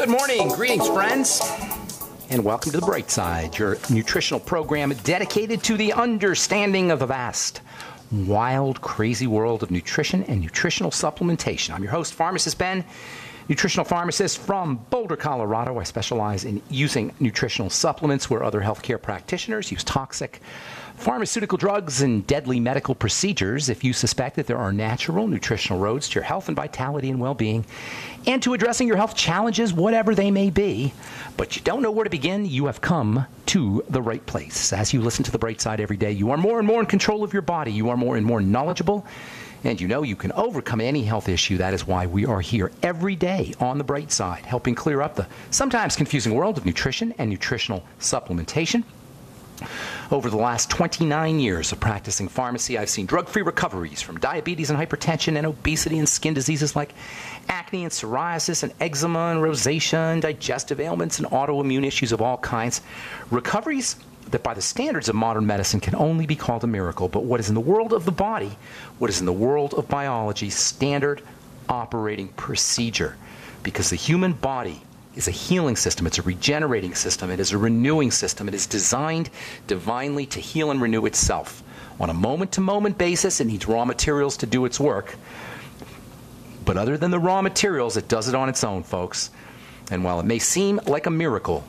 Good morning, greetings, friends, and welcome to the Bright Side, your nutritional program dedicated to the understanding of the vast, wild, crazy world of nutrition and nutritional supplementation. I'm your host, Pharmacist Ben, nutritional pharmacist from Boulder, Colorado. I specialize in using nutritional supplements where other healthcare practitioners use toxic pharmaceutical drugs and deadly medical procedures. If you suspect that there are natural nutritional roads to your health and vitality and well-being and to addressing your health challenges, whatever they may be, but you don't know where to begin, you have come to the right place. As you listen to the Bright Side every day, you are more and more in control of your body. You are more and more knowledgeable, and you know you can overcome any health issue. That is why we are here every day on the Bright Side, helping clear up the sometimes confusing world of nutrition and nutritional supplementation. Over the last 29 years of practicing pharmacy, I've seen drug-free recoveries from diabetes and hypertension and obesity and skin diseases like acne and psoriasis and eczema and rosacea and digestive ailments and autoimmune issues of all kinds. Recoveries that by the standards of modern medicine can only be called a miracle, but what is in the world of the body, what is in the world of biology, standard operating procedure. Because the human body is a healing system. It's a regenerating system. It is a renewing system. It is designed divinely to heal and renew itself. On a moment-to-moment basis, it needs raw materials to do its work. But other than the raw materials, it does it on its own, folks. And while it may seem like a miracle,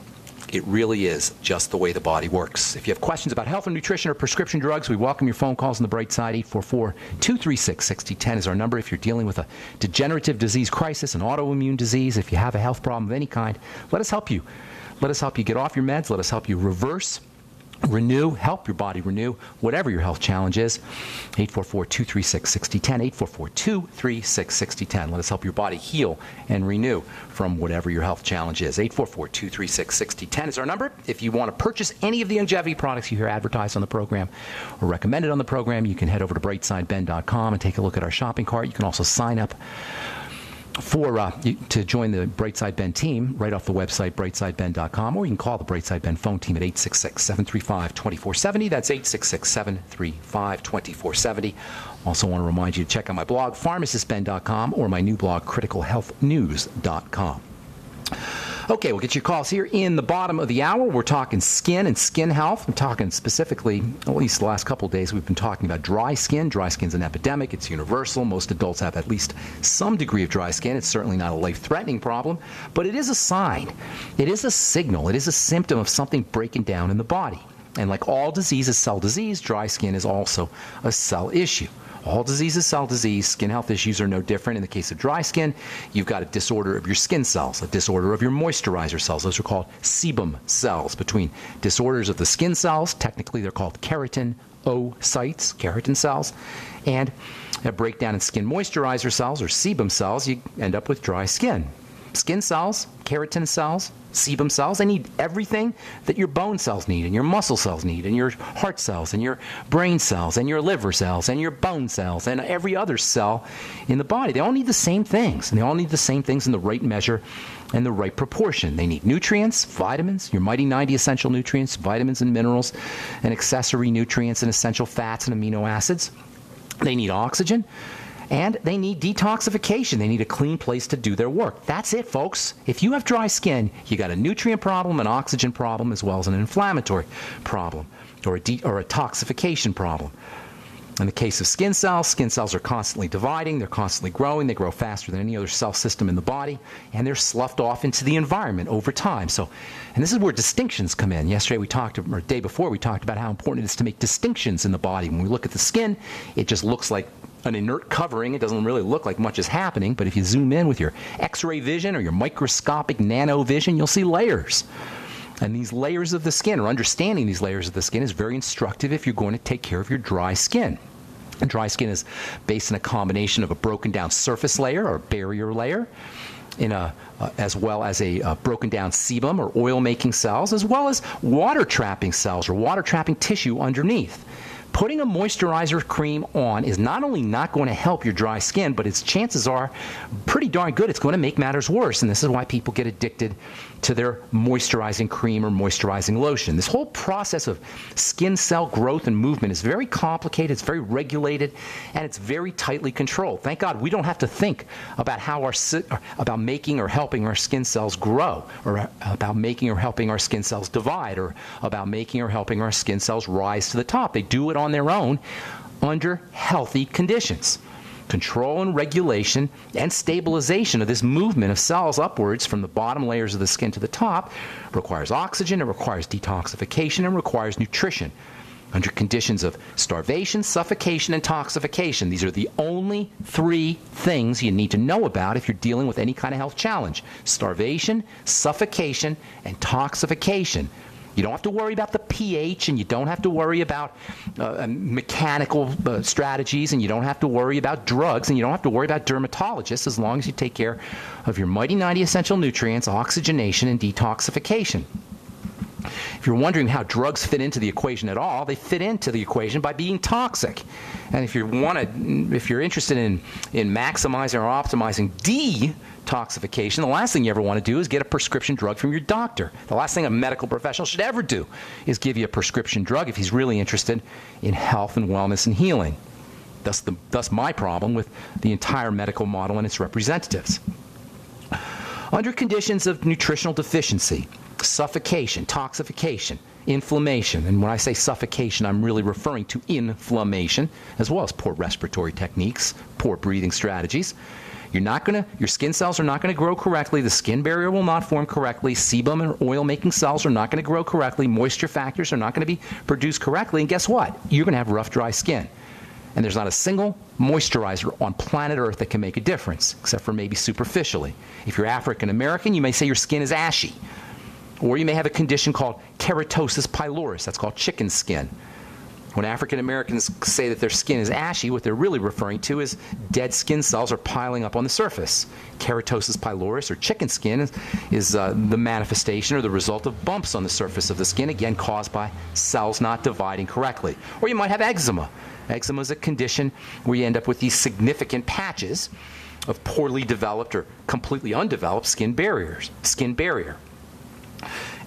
it really is just the way the body works. If you have questions about health and nutrition or prescription drugs, we welcome your phone calls on the Bright Side. 844-236-6010 is our number. If you're dealing with a degenerative disease crisis, an autoimmune disease, if you have a health problem of any kind, let us help you. Let us help you get off your meds. Let us help you reverse, renew, help your body renew, whatever your health challenge is. 844-236-6010, 844-236-6010. Let us help your body heal and renew from whatever your health challenge is. 844-236-6010 is our number. If you want to purchase any of the longevity products you hear advertised on the program or recommended on the program, you can head over to brightsideben.com and take a look at our shopping cart. You can also sign up to join the Bright Side Ben team right off the website, brightsideben.com, or you can call the Bright Side Ben phone team at 866-735-2470. That's 866-735-2470. Also want to remind you to check out my blog, pharmacistben.com, or my new blog, criticalhealthnews.com. Okay, we'll get your calls here in the bottom of the hour. We're talking skin and skin health. I'm talking specifically, at least the last couple of days, we've been talking about dry skin. Dry skin's an epidemic. It's universal. Most adults have at least some degree of dry skin. It's certainly not a life-threatening problem, but it is a sign. It is a signal. It is a symptom of something breaking down in the body. And like all disease is cell disease, dry skin is also a cell issue. All disease is cell disease. Skin health issues are no different. In the case of dry skin, you've got a disorder of your skin cells, a disorder of your moisturizer cells. Those are called sebum cells. Between disorders of the skin cells, technically they're called keratinocytes, keratin cells, and a breakdown in skin moisturizer cells or sebum cells, you end up with dry skin. Skin cells, keratin cells, sebum cells, they need everything that your bone cells need and your muscle cells need and your heart cells and your brain cells and your liver cells and your bone cells and every other cell in the body. They all need the same things, and they all need the same things in the right measure and the right proportion. They need nutrients, vitamins, your mighty 90 essential nutrients, vitamins and minerals, and accessory nutrients and essential fats and amino acids. They need oxygen. And they need detoxification. They need a clean place to do their work. That's it, folks. If you have dry skin, you got a nutrient problem, an oxygen problem, as well as an inflammatory problem or a toxification problem. In the case of skin cells are constantly dividing, they're constantly growing, they grow faster than any other cell system in the body, and they're sloughed off into the environment over time. And this is where distinctions come in. Yesterday or the day before, we talked about how important it is to make distinctions in the body. When we look at the skin, it just looks like an inert covering. It doesn't really look like much is happening, but if you zoom in with your X-ray vision or your microscopic nano vision, you'll see layers. And these layers of the skin, or understanding these layers of the skin, is very instructive if you're going to take care of your dry skin. And dry skin is based on a combination of a broken down surface layer or barrier layer, as well as a broken down sebum or oil-making cells, as well as water-trapping cells or water-trapping tissue underneath. Putting a moisturizer cream on is not only not going to help your dry skin, but its chances are pretty darn good it's going to make matters worse. And this is why people get addicted to their moisturizing cream or moisturizing lotion. This whole process of skin cell growth and movement is very complicated, it's very regulated, and it's very tightly controlled. Thank God we don't have to think about about making or helping our skin cells grow, or about making or helping our skin cells divide, or about making or helping our skin cells rise to the top. They do it on their own under healthy conditions. Control and regulation and stabilization of this movement of cells upwards from the bottom layers of the skin to the top requires oxygen, it requires detoxification, and requires nutrition. Under conditions of starvation, suffocation, and toxification, these are the only 3 things you need to know about if you're dealing with any kind of health challenge. Starvation, suffocation, and toxification. You don't have to worry about the pH, and you don't have to worry about mechanical strategies, and you don't have to worry about drugs, and you don't have to worry about dermatologists as long as you take care of your mighty 90 essential nutrients, oxygenation, and detoxification. If you're wondering how drugs fit into the equation at all, they fit into the equation by being toxic. And if you're interested in maximizing or optimizing detoxification, the last thing you ever want to do is get a prescription drug from your doctor. The last thing a medical professional should ever do is give you a prescription drug if he's really interested in health and wellness and healing. Thus my problem with the entire medical model and its representatives. Under conditions of nutritional deficiency, suffocation, toxification, inflammation, and when I say suffocation, I'm really referring to inflammation, as well as poor respiratory techniques, poor breathing strategies. Your skin cells are not going to grow correctly. The skin barrier will not form correctly. Sebum and oil-making cells are not going to grow correctly. Moisture factors are not going to be produced correctly. And guess what? You're going to have rough, dry skin. And there's not a single moisturizer on planet Earth that can make a difference, except for maybe superficially. If you're African American, you may say your skin is ashy. Or you may have a condition called keratosis pylorus. That's called chicken skin. When African Americans say that their skin is ashy, what they're really referring to is dead skin cells are piling up on the surface. Keratosis pylorus, or chicken skin, is the manifestation or the result of bumps on the surface of the skin, again caused by cells not dividing correctly. Or you might have eczema. Eczema is a condition where you end up with these significant patches of poorly developed or completely undeveloped skin barrier.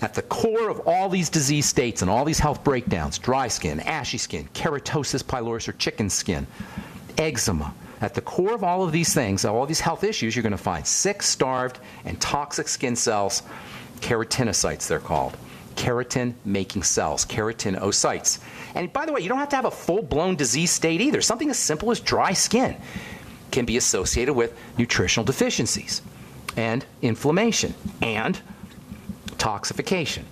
At the core of all these disease states and all these health breakdowns, dry skin, ashy skin, keratosis pylorus, or chicken skin, eczema, at the core of all of these things, all these health issues, you're going to find sick, starved, and toxic skin cells, keratinocytes they're called. Keratin-making cells, keratinocytes. And by the way, you don't have to have a full-blown disease state either. Something as simple as dry skin can be associated with nutritional deficiencies and inflammation and toxification.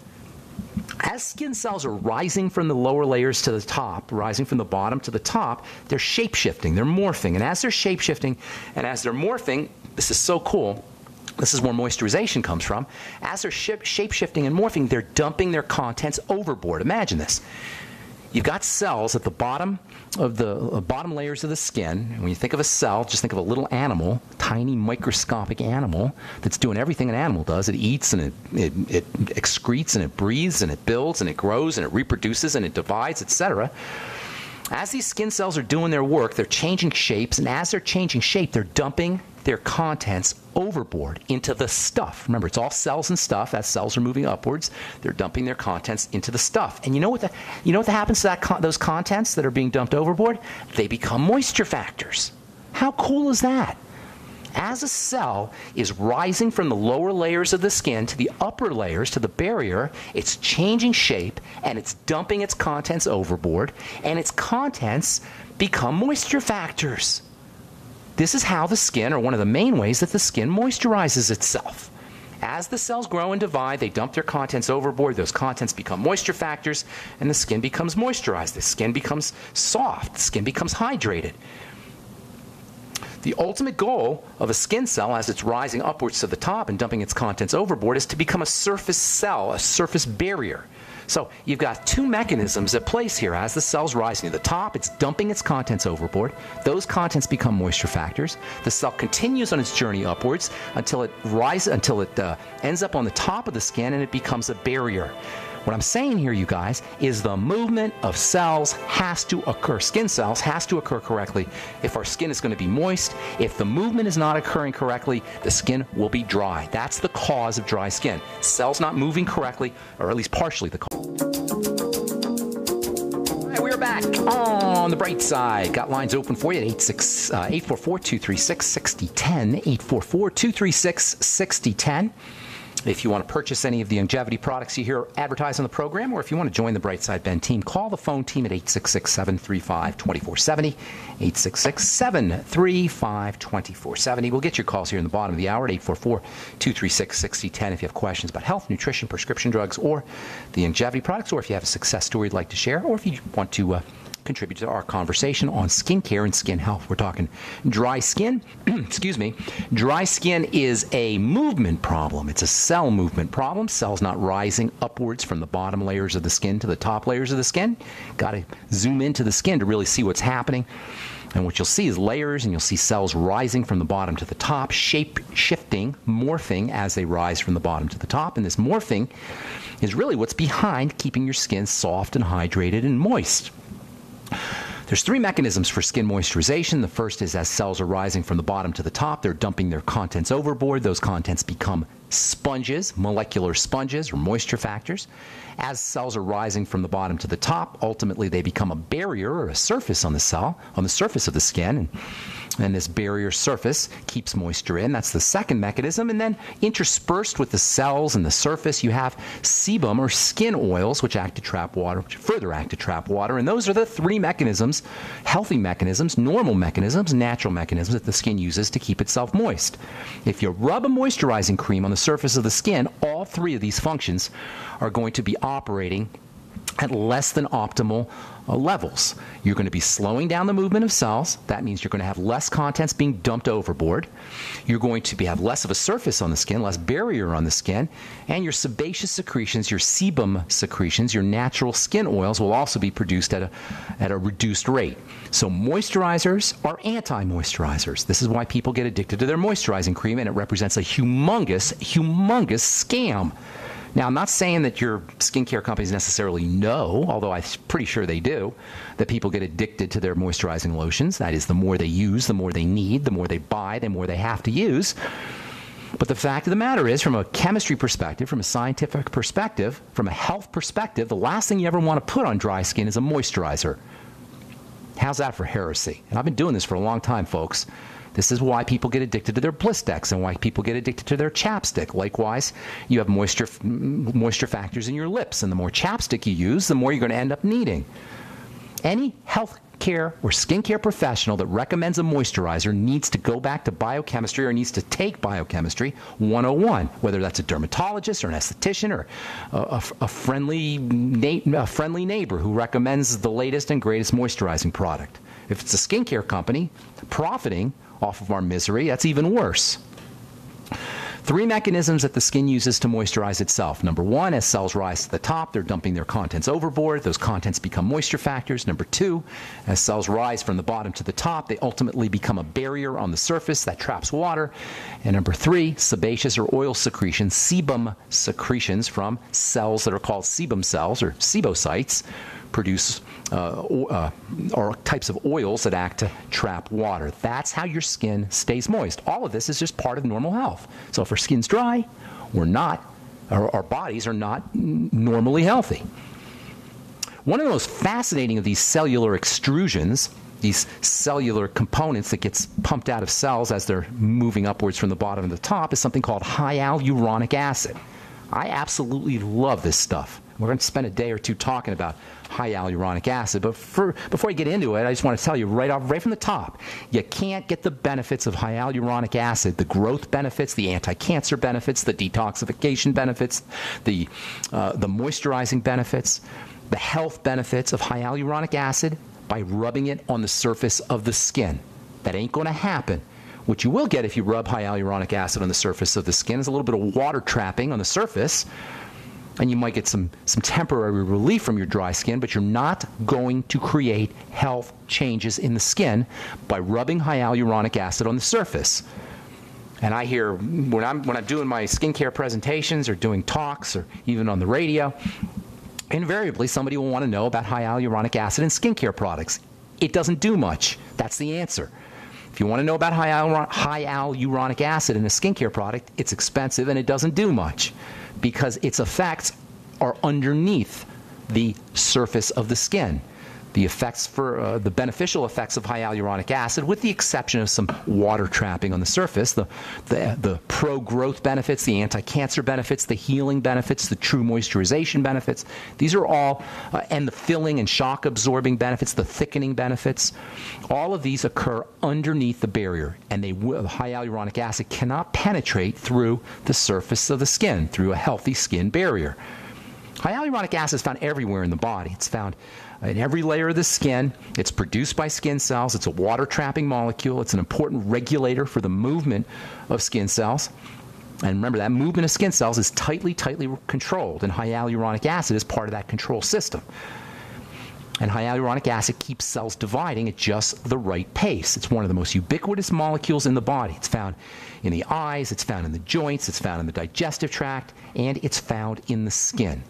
As skin cells are rising from the lower layers to the top, rising from the bottom to the top, they're shape-shifting, they're morphing. And as they're shape-shifting and as they're morphing, this is so cool, this is where moisturization comes from. As they're shape-shifting and morphing, they're dumping their contents overboard. Imagine this. You've got cells at the bottom of the bottom layers of the skin. And when you think of a cell, just think of a little animal, tiny microscopic animal that's doing everything an animal does. It eats and it excretes and it breathes and it builds and it grows and it reproduces and it divides, etc. As these skin cells are doing their work, they're changing shapes, and as they're changing shape, they're dumping their contents overboard into the stuff. Remember, it's all cells and stuff. As cells are moving upwards, they're dumping their contents into the stuff. And you know what happens to those contents that are being dumped overboard? They become moisture factors. How cool is that? As a cell is rising from the lower layers of the skin to the upper layers, to the barrier, it's changing shape and it's dumping its contents overboard, and its contents become moisture factors. This is how the skin, or one of the main ways that the skin moisturizes itself. As the cells grow and divide, they dump their contents overboard. Those contents become moisture factors, and the skin becomes moisturized. The skin becomes soft. The skin becomes hydrated. The ultimate goal of a skin cell, as it's rising upwards to the top and dumping its contents overboard, is to become a surface cell, a surface barrier. So you've got two mechanisms at place here. As the cell's rising to the top, it's dumping its contents overboard. Those contents become moisture factors. The cell continues on its journey upwards until it ends up on the top of the skin and it becomes a barrier. What I'm saying here, you guys, is the movement of cells has to occur. Skin cells has to occur correctly if our skin is going to be moist. If the movement is not occurring correctly, the skin will be dry. That's the cause of dry skin. Cells not moving correctly, or at least partially the cause. All right, we're back on the bright side. Got lines open for you at 844-236-6010, 844-236-6010. If you want to purchase any of the longevity products you hear advertised on the program, or if you want to join the Bright Side Ben team, call the phone team at 866-735-2470, 866-735-2470. We'll get your calls here in the bottom of the hour at 844-236-6010 if you have questions about health, nutrition, prescription drugs, or the longevity products, or if you have a success story you'd like to share, or if you want to contribute to our conversation on skincare and skin health. We're talking dry skin. Excuse me. Dry skin is a movement problem. It's a cell movement problem. Cells not rising upwards from the bottom layers of the skin to the top layers of the skin. Got to zoom into the skin to really see what's happening. And what you'll see is layers, and you'll see cells rising from the bottom to the top, shape shifting, morphing as they rise from the bottom to the top. And this morphing is really what's behind keeping your skin soft and hydrated and moist. There's three mechanisms for skin moisturization. The first is as cells are rising from the bottom to the top, they're dumping their contents overboard. Those contents become sponges, molecular sponges, or moisture factors. As cells are rising from the bottom to the top, ultimately they become a barrier or a surface on the cell, on the surface of the skin. And this barrier surface keeps moisture in. That's the second mechanism. And then interspersed with the cells and the surface, you have sebum or skin oils, which act to trap water, which further act to trap water. And those are the three mechanisms, healthy mechanisms, normal mechanisms, natural mechanisms that the skin uses to keep itself moist. If you rub a moisturizing cream on the surface of the skin, all three of these functions are going to be operating at less than optimal levels. You're going to be slowing down the movement of cells. That means you're going to have less contents being dumped overboard. You're going to have less of a surface on the skin, less barrier on the skin, and your sebaceous secretions, your sebum secretions, your natural skin oils will also be produced at a reduced rate. So moisturizers are anti-moisturizers. This is why people get addicted to their moisturizing cream, and it represents a humongous, humongous scam. Now, I'm not saying that your skincare companies necessarily know, although I'm pretty sure they do, that people get addicted to their moisturizing lotions. That is, the more they use, the more they need, the more they buy, the more they have to use. But the fact of the matter is, from a chemistry perspective, from a scientific perspective, from a health perspective, the last thing you ever want to put on dry skin is a moisturizer. How's that for heresy? And I've been doing this for a long time, folks. This is why people get addicted to their Blistex and why people get addicted to their chapstick. Likewise, you have moisture factors in your lips, and the more chapstick you use, the more you're going to end up needing. Any health care or skincare professional that recommends a moisturizer needs to go back to biochemistry or needs to take biochemistry 101, whether that's a dermatologist or an esthetician or a friendly neighbor who recommends the latest and greatest moisturizing product. If it's a skincare company profiting off of our misery, that's even worse. Three mechanisms that the skin uses to moisturize itself. Number one, as cells rise to the top, they're dumping their contents overboard. Those contents become moisture factors. Number two, as cells rise from the bottom to the top, they ultimately become a barrier on the surface that traps water. And number three, sebaceous or oil secretions, sebum secretions from cells that are called sebum cells or sebocytes, produce or types of oils that act to trap water. That's how your skin stays moist. All of this is just part of normal health. So if our skin's dry, we're not, our bodies are not normally healthy. One of the most fascinating of these cellular extrusions, these cellular components that gets pumped out of cells as they're moving upwards from the bottom to the top, is something called hyaluronic acid. I absolutely love this stuff. We're going to spend a day or two talking about hyaluronic acid, but before I get into it, I just want to tell you right from the top, you can't get the benefits of hyaluronic acid, the growth benefits, the anti-cancer benefits, the detoxification benefits, the moisturizing benefits, the health benefits of hyaluronic acid by rubbing it on the surface of the skin. That ain't going to happen. What you will get if you rub hyaluronic acid on the surface of the skin is a little bit of water trapping on the surface, and you might get some temporary relief from your dry skin, but you're not going to create health changes in the skin by rubbing hyaluronic acid on the surface. And I hear, when I'm doing my skincare presentations or doing talks or even on the radio, invariably somebody will want to know about high hyaluronic acid in skincare products. It doesn't do much. That's the answer. If you want to know about high hyaluronic acid in a skincare product, it's expensive and it doesn't do much because its effects are underneath the surface of the skin. The effects for the beneficial effects of high hyaluronic acid, with the exception of some water trapping on the surface, the pro-growth benefits, the anti-cancer benefits, the healing benefits, the true moisturization benefits, these are all, and the filling and shock absorbing benefits, the thickening benefits, all of these occur underneath the barrier, and high hyaluronic acid cannot penetrate through the surface of the skin, through a healthy skin barrier. High hyaluronic acid is found everywhere in the body. It's found in every layer of the skin. It's produced by skin cells. It's a water-trapping molecule. It's an important regulator for the movement of skin cells. And remember, that movement of skin cells is tightly controlled, and high hyaluronic acid is part of that control system. And high hyaluronic acid keeps cells dividing at just the right pace. It's one of the most ubiquitous molecules in the body. It's found in the eyes, it's found in the joints, it's found in the digestive tract, and it's found in the skin.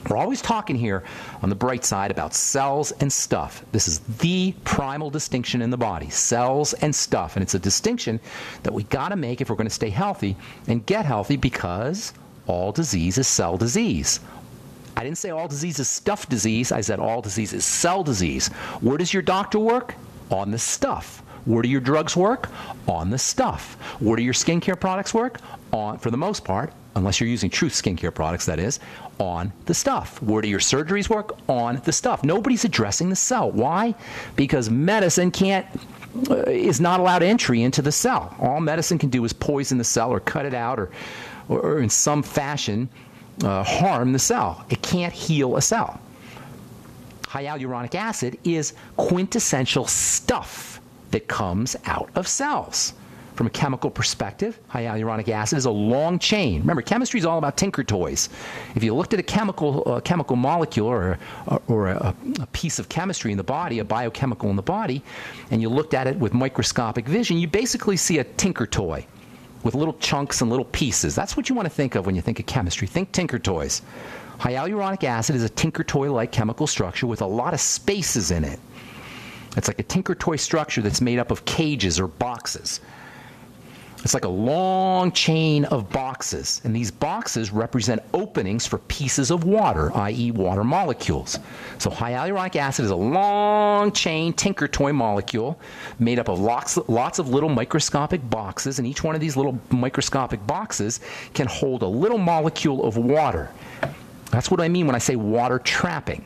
We're always talking here on the bright side about cells and stuff. This is the primal distinction in the body, cells and stuff. And it's a distinction that we got to make if we're going to stay healthy and get healthy, because all disease is cell disease. I didn't say all disease is stuff disease. I said all disease is cell disease. Where does your doctor work? On the stuff. Where do your drugs work? On the stuff. Where do your skincare products work? For the most part, unless you're using true skincare products, that is, on the stuff. Where do your surgeries work? On the stuff. Nobody's addressing the cell. Why? Because medicine is not allowed entry into the cell. All medicine can do is poison the cell or cut it out or in some fashion harm the cell. It can't heal a cell. High hyaluronic acid is quintessential stuff that comes out of cells. From a chemical perspective, high hyaluronic acid is a long chain. Remember, chemistry is all about tinker toys. If you looked at a chemical molecule or a piece of chemistry in the body, a biochemical in the body, and you looked at it with microscopic vision, you basically see a tinker toy with little chunks and little pieces. That's what you want to think of when you think of chemistry. Think tinker toys. High hyaluronic acid is a tinker toy-like chemical structure with a lot of spaces in it. It's like a tinker toy structure that's made up of cages or boxes. It's like a long chain of boxes, and these boxes represent openings for pieces of water, i.e. water molecules. So high hyaluronic acid is a long chain tinker toy molecule made up of lots of little microscopic boxes, and each one of these little microscopic boxes can hold a little molecule of water. That's what I mean when I say water trapping.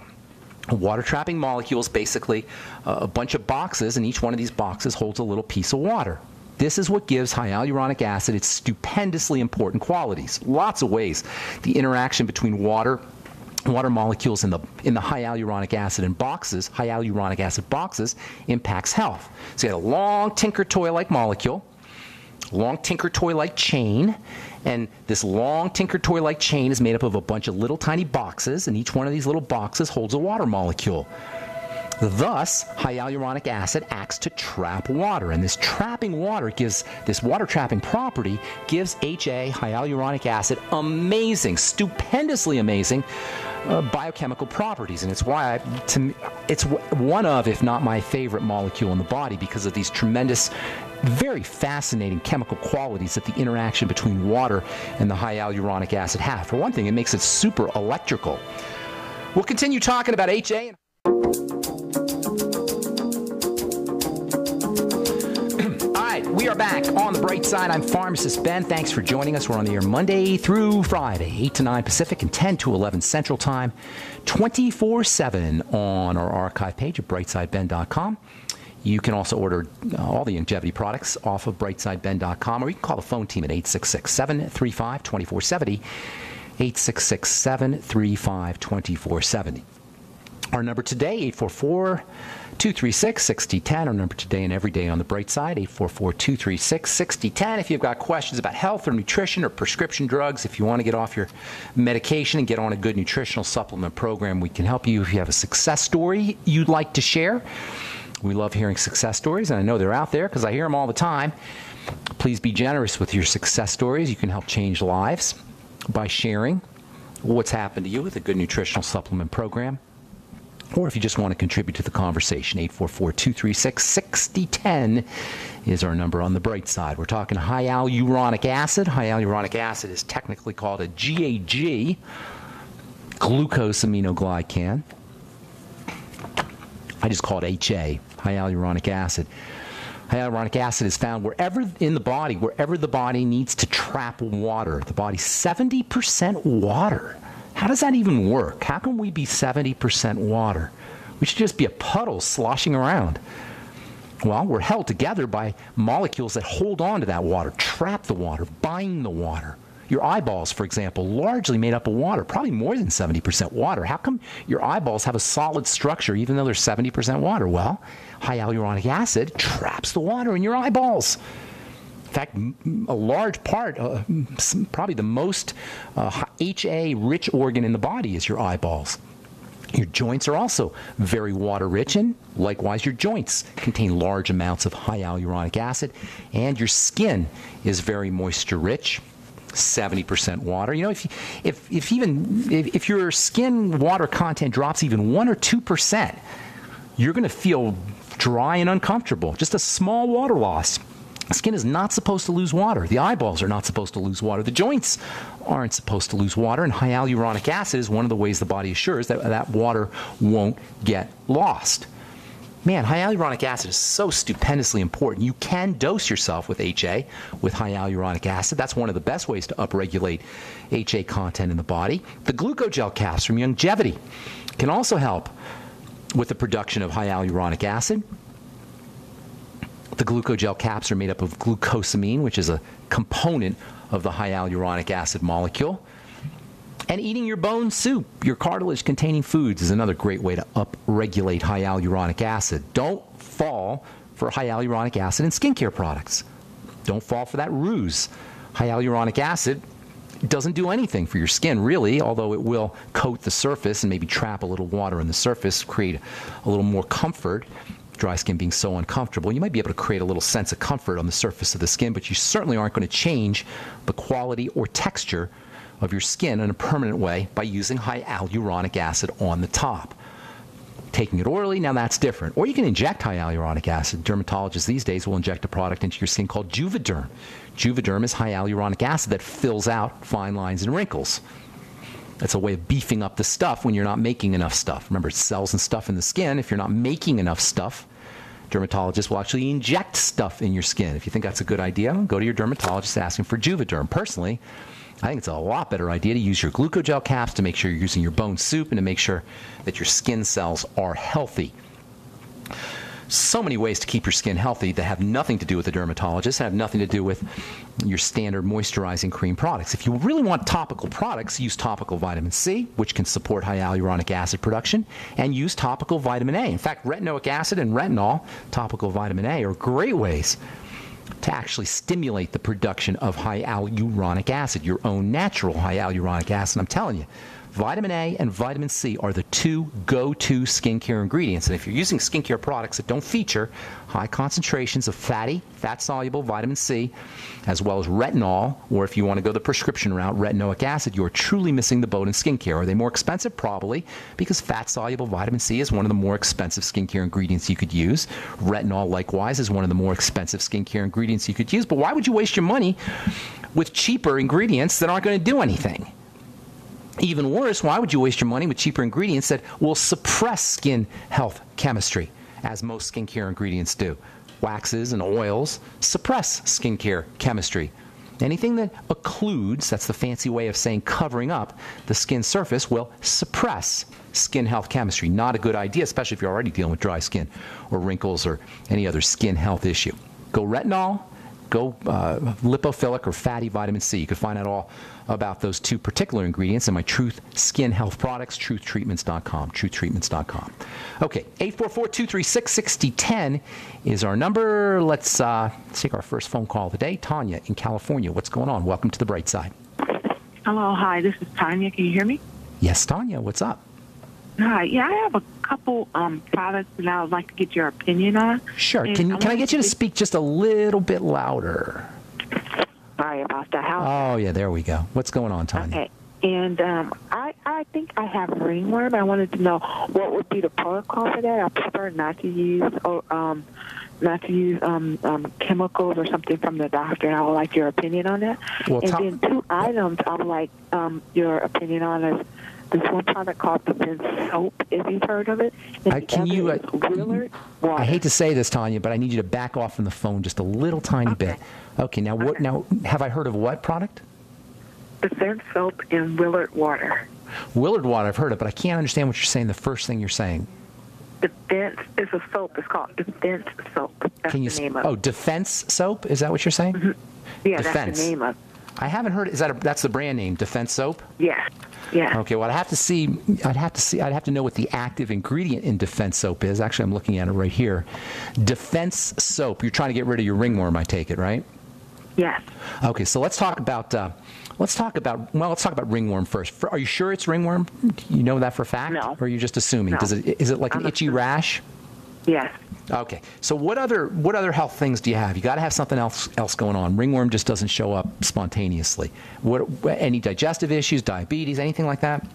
A water trapping molecule is basically a bunch of boxes, and each one of these boxes holds a little piece of water. This is what gives high hyaluronic acid its stupendously important qualities. Lots of ways. The interaction between water molecules in the high hyaluronic acid boxes impacts health. So you have a long tinker toy-like molecule, long tinker toy-like chain, and this long tinker toy-like chain is made up of a bunch of little tiny boxes, and each one of these little boxes holds a water molecule. Thus, high hyaluronic acid acts to trap water, and this water trapping property gives HA, high hyaluronic acid, amazing, stupendously amazing biochemical properties, and it's why it's one of, if not my favorite molecule in the body, because of these tremendous, very fascinating chemical qualities that the interaction between water and the high hyaluronic acid have. For one thing, it makes it super electrical. We'll continue talking about HA. We are back on the bright side. I'm Pharmacist Ben. Thanks for joining us. We're on the air Monday through Friday, 8 to 9 Pacific and 10 to 11 Central Time, 24/7 on our archive page at brightsideben.com. You can also order all the longevity products off of brightsideben.com, or you can call the phone team at 866-735-2470, 866-735-2470. Our number today, 844-236-6010. Our number today and every day on the bright side, 844-236-6010. If you've got questions about health or nutrition or prescription drugs, if you want to get off your medication and get on a good nutritional supplement program, we can help you. If you have a success story you'd like to share, we love hearing success stories, and I know they're out there because I hear them all the time. Please be generous with your success stories. You can help change lives by sharing what's happened to you with a good nutritional supplement program, or if you just want to contribute to the conversation, 844-236-6010 is our number on the Bight Side. We're talking hyaluronic acid. Hyaluronic acid is technically called a GAG, glucosaminoglycan. I just call it HA, hyaluronic acid. Hyaluronic acid is found wherever in the body, wherever the body needs to trap water. The body's 70% water. How does that even work? How can we be 70% water? We should just be a puddle sloshing around. Well, we're held together by molecules that hold on to that water, trap the water, bind the water. Your eyeballs, for example, largely made up of water, probably more than 70% water. How come your eyeballs have a solid structure even though they're 70% water? Well, hyaluronic acid traps the water in your eyeballs. In fact, a large part, probably the most HA-rich organ in the body is your eyeballs. Your joints are also very water-rich, and likewise your joints contain large amounts of hyaluronic acid, and your skin is very moisture-rich. 70% water. You know, if your skin water content drops even 1 or 2%, you're going to feel dry and uncomfortable. Just a small water loss. Skin is not supposed to lose water. The eyeballs are not supposed to lose water. The joints aren't supposed to lose water, and hyaluronic acid is one of the ways the body assures that that water won't get lost. Man, hyaluronic acid is so stupendously important. You can dose yourself with HA, with hyaluronic acid. That's one of the best ways to upregulate HA content in the body. The glucogel caps from Longevity can also help with the production of hyaluronic acid. The glucogel caps are made up of glucosamine, which is a component of the hyaluronic acid molecule. And eating your bone soup, your cartilage-containing foods, is another great way to upregulate hyaluronic acid. Don't fall for hyaluronic acid in skincare products. Don't fall for that ruse. Hyaluronic acid doesn't do anything for your skin, really, although it will coat the surface and maybe trap a little water in the surface, create a little more comfort. Dry skin being so uncomfortable, you might be able to create a little sense of comfort on the surface of the skin, but you certainly aren't going to change the quality or texture of your skin in a permanent way by using hyaluronic acid on the top. Taking it orally, now that's different. Or you can inject hyaluronic acid. Dermatologists these days will inject a product into your skin called Juvederm. Juvederm is hyaluronic acid that fills out fine lines and wrinkles. That's a way of beefing up the stuff when you're not making enough stuff. Remember, it's cells and stuff in the skin. If you're not making enough stuff, dermatologists will actually inject stuff in your skin. If you think that's a good idea, go to your dermatologist asking for Juvederm. Personally, I think it's a lot better idea to use your glucogel caps to make sure you're using your bone soup and to make sure that your skin cells are healthy. So many ways to keep your skin healthy that have nothing to do with the dermatologist, have nothing to do with your standard moisturizing cream products. If you really want topical products, use topical vitamin C, which can support hyaluronic acid production, and use topical vitamin A. In fact, retinoic acid and retinol, topical vitamin A, are great ways to actually stimulate the production of hyaluronic acid, your own natural hyaluronic acid. I'm telling you, vitamin A and vitamin C are the two go-to skincare ingredients. And if you're using skincare products that don't feature high concentrations of fatty, fat-soluble vitamin C, as well as retinol, or if you want to go the prescription route, retinoic acid, you're truly missing the boat in skincare. Are they more expensive? Probably, because fat-soluble vitamin C is one of the more expensive skincare ingredients you could use. Retinol, likewise, is one of the more expensive skincare ingredients you could use. But why would you waste your money with cheaper ingredients that aren't going to do anything? Even worse, why would you waste your money with cheaper ingredients that will suppress skin health chemistry, as most skincare ingredients do? Waxes and oils suppress skincare chemistry. Anything that occludes, that's the fancy way of saying covering up the skin surface, will suppress skin health chemistry. Not a good idea, especially if you're already dealing with dry skin or wrinkles or any other skin health issue. Go retinol, go lipophilic or fatty vitamin C. You can find out all about those two particular ingredients in my Truth Skin Health Products, truthtreatments.com, truthtreatments.com. Okay, 844-236-6010 is our number. Let's take our first phone call today. Tanya in California. What's going on? Welcome to the Bight Side. Hello, hi, this is Tanya. Can you hear me? Yes, Tanya, what's up? Hi, yeah, I have a couple products that I would like to get your opinion on. Sure. Can I get you to speak just a little bit louder? Sorry about that. Oh, yeah, there we go. What's going on, Tanya? Okay. And I think I have ringworm. I wanted to know what would be the protocol for that. I prefer not to use chemicals or something from the doctor, and I would like your opinion on that. Well, and then 2 items I would like your opinion on is this one product called Defense Soap, if you've heard of it. And Willard water. I hate to say this, Tanya, but I need you to back off from the phone just a little tiny bit. Okay, now what? Now, have I heard of what product? Defense Soap and Willard water. Willard water, I've heard of, but I can't understand what you're saying. The first thing you're saying. Defense is a soap. It's called Defense Soap. That's the name of it. Oh, Defense Soap? Is that what you're saying? Mm-hmm. Yeah, Defense. That's the name of it. I haven't heard. That's the brand name, Defense Soap? Yeah. Yeah. Okay. Well, I'd have to know what the active ingredient in Defense Soap is. Actually, I'm looking at it right here. Defense Soap. You're trying to get rid of your ringworm, I take it, right? Yes. Okay. So let's talk about ringworm first. Are you sure it's ringworm? Do you know that for a fact? No. Or are you just assuming? No. Is it like an itchy rash? Yes. Okay. So what other health things do you have? You got to have something else going on. Ringworm just doesn't show up spontaneously. Any digestive issues, diabetes, anything like that?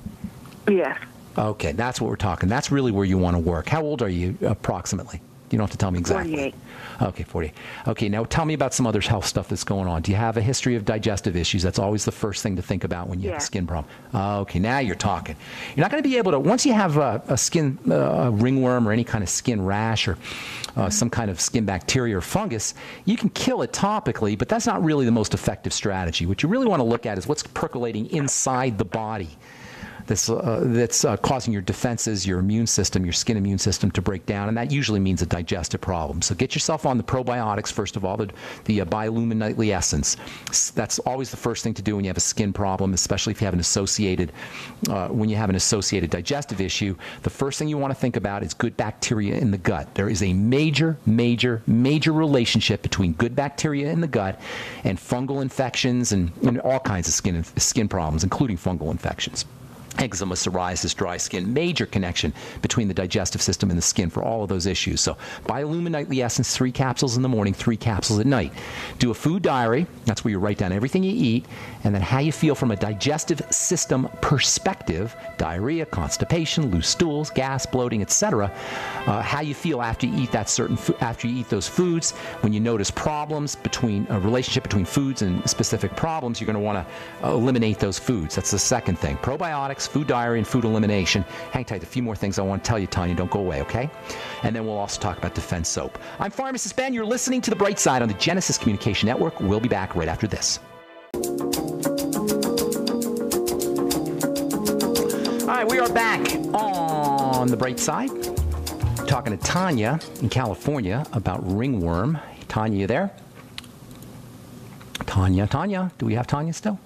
Yes. Okay, that's what we're talking. That's really where you want to work. How old are you approximately? You don't have to tell me exactly. 48. Okay, 48. Okay, now tell me about some other health stuff that's going on. Do you have a history of digestive issues? That's always the first thing to think about when you have a skin problem. Okay, now you're talking. You're not going to be able to, once you have a skin ringworm or any kind of skin rash or some kind of skin bacteria or fungus, you can kill it topically, but that's not really the most effective strategy. What you really want to look at is what's percolating inside the body that's causing your defenses, your immune system, your skin immune system to break down, and that usually means a digestive problem. So get yourself on the probiotics, first of all, the Biolumin Nightly Essence. That's always the first thing to do when you have a skin problem, especially if you have an associated digestive issue. The first thing you want to think about is good bacteria in the gut. There is a major, major, major relationship between good bacteria in the gut and fungal infections and all kinds of skin problems, including fungal infections. Eczema, psoriasis, dry skin, major connection between the digestive system and the skin for all of those issues. So Biolumin Nightly Essence, 3 capsules in the morning, 3 capsules at night. Do a food diary. That's where you write down everything you eat and then how you feel from a digestive system perspective, diarrhea, constipation, loose stools, gas, bloating, etc. How you feel after you eat after you eat those foods. When you notice problems between a relationship between foods and specific problems, you're going to want to eliminate those foods. That's the second thing. Probiotics, food diary, and food elimination. Hang tight. A few more things I want to tell you, Tanya. Don't go away, okay? And then we'll also talk about Defense Soap. I'm Pharmacist Ben. You're listening to The Bright Side on the Genesis Communication Network. We'll be back right after this. All right, we are back on The Bright Side. Talking to Tanya in California about ringworm. Tanya, you there? Tanya. Do we have Tanya still?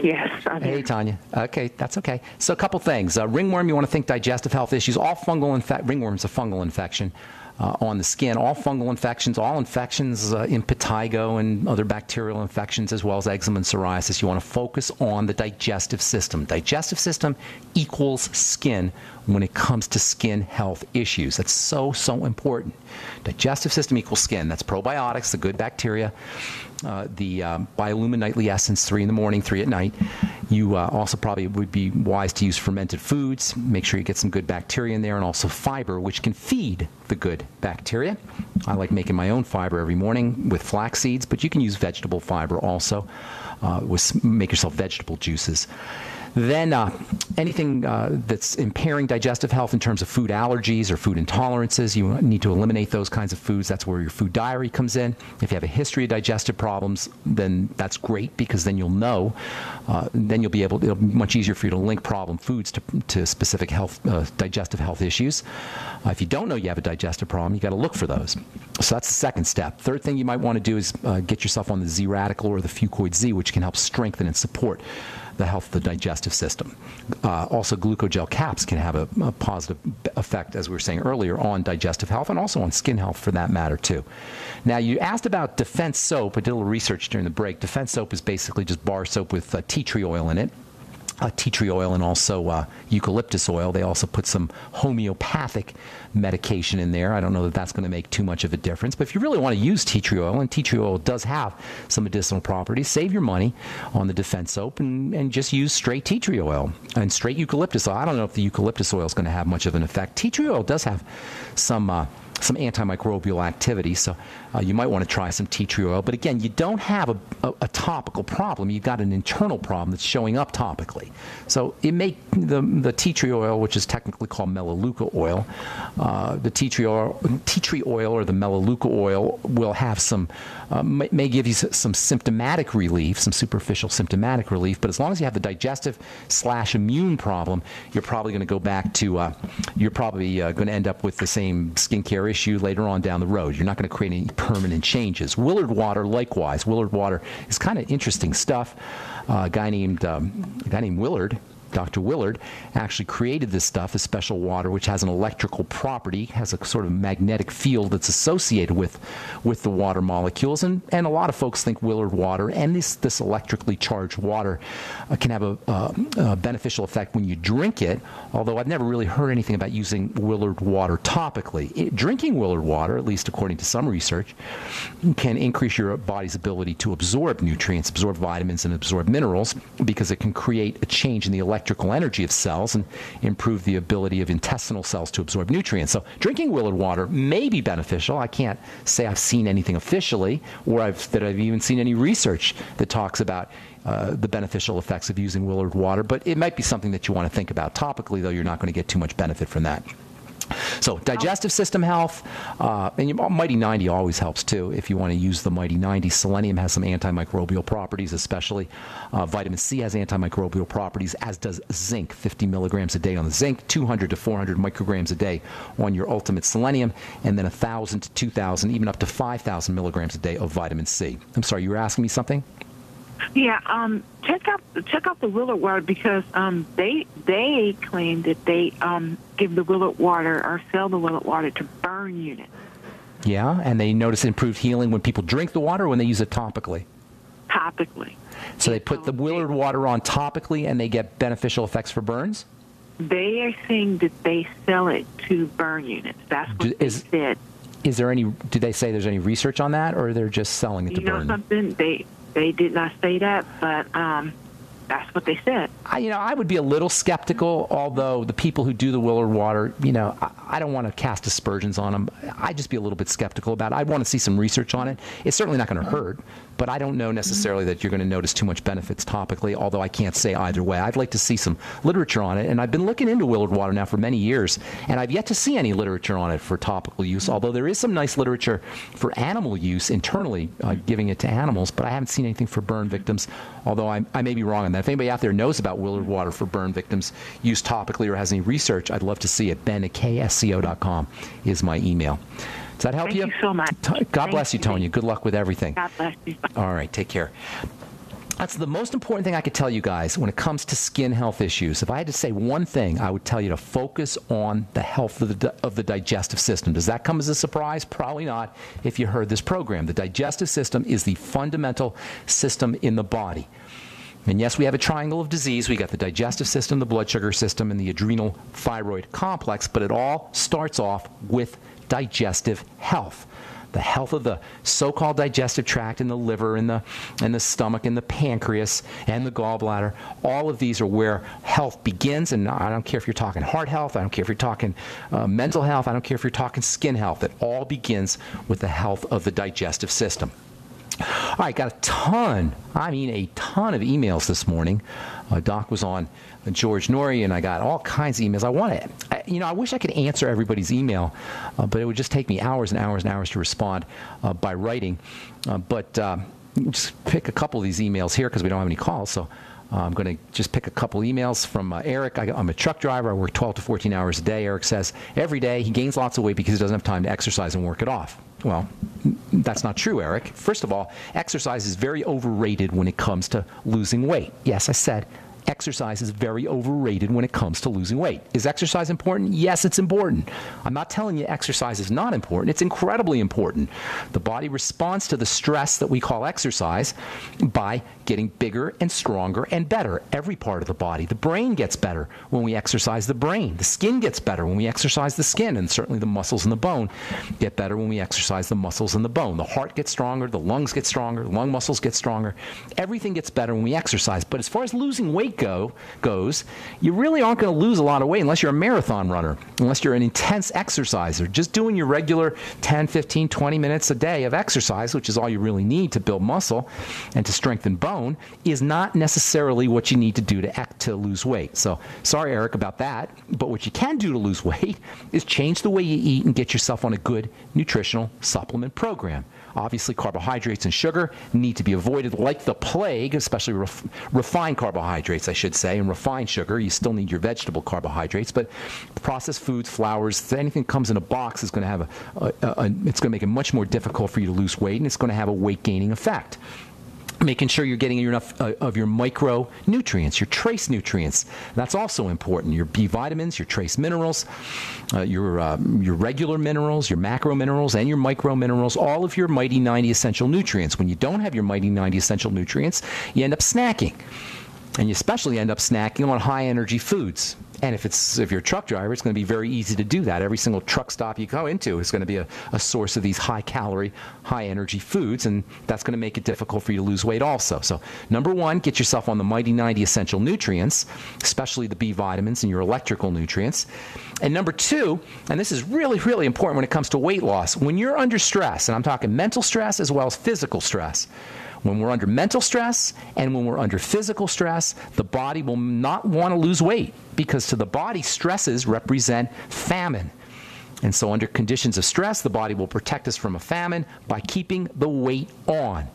Yes. Hey, Tanya. Okay, that's okay. So a couple things. Ringworm, you want to think digestive health issues. All ringworm is a fungal infection on the skin. All fungal infections, all infections, impetigo and other bacterial infections, as well as eczema and psoriasis. You want to focus on the digestive system. Digestive system equals skin when it comes to skin health issues. That's so, so important. Digestive system equals skin. That's probiotics, the good bacteria, the Biolumin Nightly Essence, 3 in the morning, 3 at night. You also probably would be wise to use fermented foods. Make sure you get some good bacteria in there, and also fiber, which can feed the good bacteria. I like making my own fiber every morning with flax seeds, but you can use vegetable fiber also. Make yourself vegetable juices. Then anything that's impairing digestive health in terms of food allergies or food intolerances, you need to eliminate those kinds of foods. That's where your food diary comes in. If you have a history of digestive problems, then that's great, because then you'll know. Then you'll be able. It'll be much easier for you to link problem foods to specific health, digestive health issues. If you don't know you have a digestive problem, you got to look for those. So that's the second step. Third thing you might want to do is get yourself on the Z radical or the Fucoid Z, which can help strengthen and support the health of the digestive system. Also, glucogel caps can have a positive effect, as we were saying earlier, on digestive health and also on skin health for that matter, too. Now, you asked about Defense Soap. I did a little research during the break. Defense Soap is basically just bar soap with tea tree oil in it. tea tree oil and also eucalyptus oil. They also put some homeopathic medication in there. I don't know that that's going to make too much of a difference. But if you really want to use tea tree oil, and tea tree oil does have some medicinal properties, save your money on the defense soap and just use straight tea tree oil and straight eucalyptus oil. I don't know if the eucalyptus oil is going to have much of an effect. Tea tree oil does have some antimicrobial activity, so you might want to try some tea tree oil. But again, you don't have a topical problem. You've got an internal problem that's showing up topically. So it the tea tree oil, which is technically called melaleuca oil, the tea tree oil or the melaleuca oil will have some, may give you some symptomatic relief, some superficial symptomatic relief. But as long as you have the digestive/immune problem, you're probably going to go back to, you're probably going to end up with the same skincare issue later on down the road. You're not going to create any permanent changes. Willard water, likewise. Willard water is kind of interesting stuff. A guy named Willard, Dr. Willard, actually created this stuff, a special water which has an electrical property, has a sort of magnetic field that's associated with the water molecules. And a lot of folks think Willard water and this electrically charged water can have a beneficial effect when you drink it, although I've never really heard anything about using Willard water topically. Drinking Willard water, at least according to some research, can increase your body's ability to absorb nutrients, absorb vitamins, and absorb minerals, because it can create a change in the electrical energy of cells and improve the ability of intestinal cells to absorb nutrients. So drinking Willard water may be beneficial. I can't say I've seen anything officially or that I've even seen any research that talks about the beneficial effects of using Willard water, but it might be something that you want to think about. Topically, though, you're not going to get too much benefit from that. So digestive system health, and Mighty 90 always helps too if you want to use the Mighty 90. Selenium has some antimicrobial properties, especially. Vitamin C has antimicrobial properties, as does zinc, 50 milligrams a day on the zinc, 200 to 400 micrograms a day on your ultimate selenium, and then 1,000 to 2,000, even up to 5,000 milligrams a day of vitamin C. I'm sorry, you were asking me something? Yeah, check out the Willard water, because they claim that they give the Willard water or sell the Willard water to burn units. Yeah, and they notice improved healing when people drink the water or when they use it topically? Topically. So they put the Willard water on topically and they get beneficial effects for burns? They are saying that they sell it to burn units. That's what they said. Is there any? Did they say there's any research on that, or they're just selling it to burn? You know something? They did not say that, but that's what they said. I would be a little skeptical, although the people who do the Willard water, I don't want to cast aspersions on them. I'd just be a little bit skeptical about it. I'd want to see some research on it. It's certainly not going to hurt, but I don't know necessarily that you're going to notice too much benefits topically, although I can't say either way. I'd like to see some literature on it, and I've been looking into Willard water now for many years, and I've yet to see any literature on it for topical use, although there is some nice literature for animal use internally, giving it to animals, but I haven't seen anything for burn victims, although I may be wrong on that. If anybody out there knows about Willard water for burn victims used topically or has any research, I'd love to see it. Ben@ksco.com is my email. Does that help you? Thank you so much. God bless you, Tonya. Good luck with everything. God bless you. All right, take care. That's the most important thing I could tell you guys when it comes to skin health issues. If I had to say one thing, I would tell you to focus on the health of the digestive system. Does that come as a surprise? Probably not if you heard this program. The digestive system is the fundamental system in the body. And yes, we have a triangle of disease. We got the digestive system, the blood sugar system, and the adrenal thyroid complex, but it all starts off with digestive health. The health of the so-called digestive tract and the liver and the stomach and the pancreas and the gallbladder. All of these are where health begins, and I don't care if you're talking heart health, I don't care if you're talking mental health, I don't care if you're talking skin health. It all begins with the health of the digestive system. All right, got a ton of emails this morning. Doc was on George Norrie, and I got all kinds of emails. I wish I could answer everybody's email, but it would just take me hours and hours and hours to respond by writing. But just pick a couple of these emails here because we don't have any calls. So I'm going to just pick a couple emails from Eric. I'm a truck driver. I work 12 to 14 hours a day. Eric says every day he gains lots of weight because he doesn't have time to exercise and work it off. Well, that's not true, Eric. First of all, exercise is very overrated when it comes to losing weight. Yes, I said exercise is very overrated when it comes to losing weight. Is exercise important? Yes, it's important. I'm not telling you exercise is not important. It's incredibly important. The body responds to the stress that we call exercise by getting bigger and stronger and better. Every part of the body. The brain gets better when we exercise the brain. The skin gets better when we exercise the skin, and certainly the muscles in the bone get better when we exercise the muscles in the bone. The heart gets stronger, the lungs get stronger, the lung muscles get stronger. Everything gets better when we exercise. But as far as losing weight goes, you really aren't going to lose a lot of weight unless you're a marathon runner, unless you're an intense exerciser. Just doing your regular 10, 15, 20 minutes a day of exercise, which is all you really need to build muscle and to strengthen bone, is not necessarily what you need to do to lose weight. So sorry, Eric, about that. But what you can do to lose weight is change the way you eat and get yourself on a good nutritional supplement program. Obviously, carbohydrates and sugar need to be avoided like the plague, especially refined carbohydrates, I should say, and refined sugar. You still need your vegetable carbohydrates, but processed foods, flours, anything that comes in a box is going to have it's going to make it much more difficult for you to lose weight, and it's going to have a weight-gaining effect. Making sure you're getting enough of your micronutrients, your trace nutrients. That's also important. Your B vitamins, your trace minerals, your regular minerals, your macro minerals, and your micro minerals, all of your Mighty 90 essential nutrients. When you don't have your Mighty 90 essential nutrients, you end up snacking. And you especially end up snacking on high-energy foods. And if you're a truck driver, it's going to be very easy to do that. Every single truck stop you go into is going to be a source of these high-calorie, high-energy foods, and that's going to make it difficult for you to lose weight also. So, number one, get yourself on the Mighty 90 essential nutrients, especially the B vitamins and your electrical nutrients. And number two, and this is really, really important when it comes to weight loss, when you're under stress, and I'm talking mental stress as well as physical stress, when we're under mental stress and when we're under physical stress, the body will not want to lose weight because to the body, stresses represent famine. And so under conditions of stress, the body will protect us from a famine by keeping the weight on.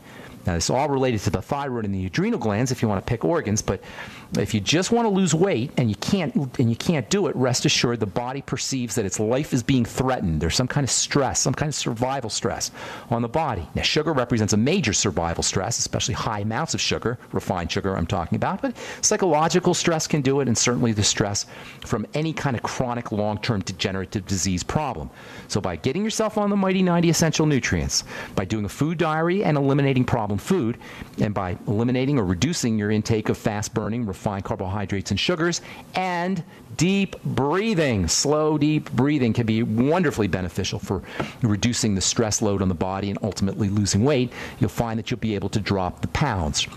Now, it's all related to the thyroid and the adrenal glands if you want to pick organs, but if you just want to lose weight and you can't do it, rest assured the body perceives that its life is being threatened. There's some kind of stress, some kind of survival stress on the body. Now, sugar represents a major survival stress, especially high amounts of sugar, refined sugar I'm talking about, but psychological stress can do it, and certainly the stress from any kind of chronic long-term degenerative disease problem. So by getting yourself on the Mighty 90 essential nutrients, by doing a food diary and eliminating problem food, and by eliminating or reducing your intake of fast-burning, refined carbohydrates and sugars, and deep breathing. Slow, deep breathing can be wonderfully beneficial for reducing the stress load on the body and ultimately losing weight. You'll find that you'll be able to drop the pounds.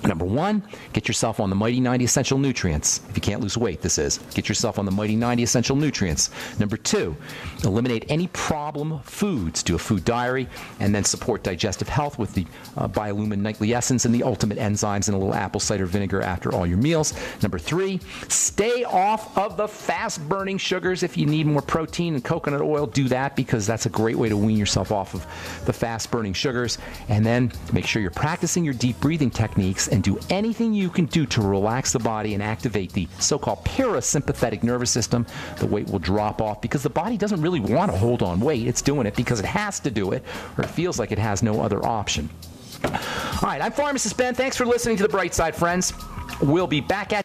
Number one, get yourself on the Mighty 90 essential nutrients. If you can't lose weight, this is. Get yourself on the Mighty 90 essential nutrients. Number two, eliminate any problem foods. Do a food diary and then support digestive health with the Biolumin Nightly Essence and the Ultimate Enzymes and a little apple cider vinegar after all your meals. Number three, stay off of the fast-burning sugars. If you need more protein and coconut oil, do that because that's a great way to wean yourself off of the fast-burning sugars. And then make sure you're practicing your deep breathing techniques and do anything you can do to relax the body and activate the so-called parasympathetic nervous system. The weight will drop off because the body doesn't really want to hold on weight. It's doing it because it has to do it, or it feels like it has no other option. All right, I'm Pharmacist Ben. Thanks for listening to The Bright Side, friends. We'll be back at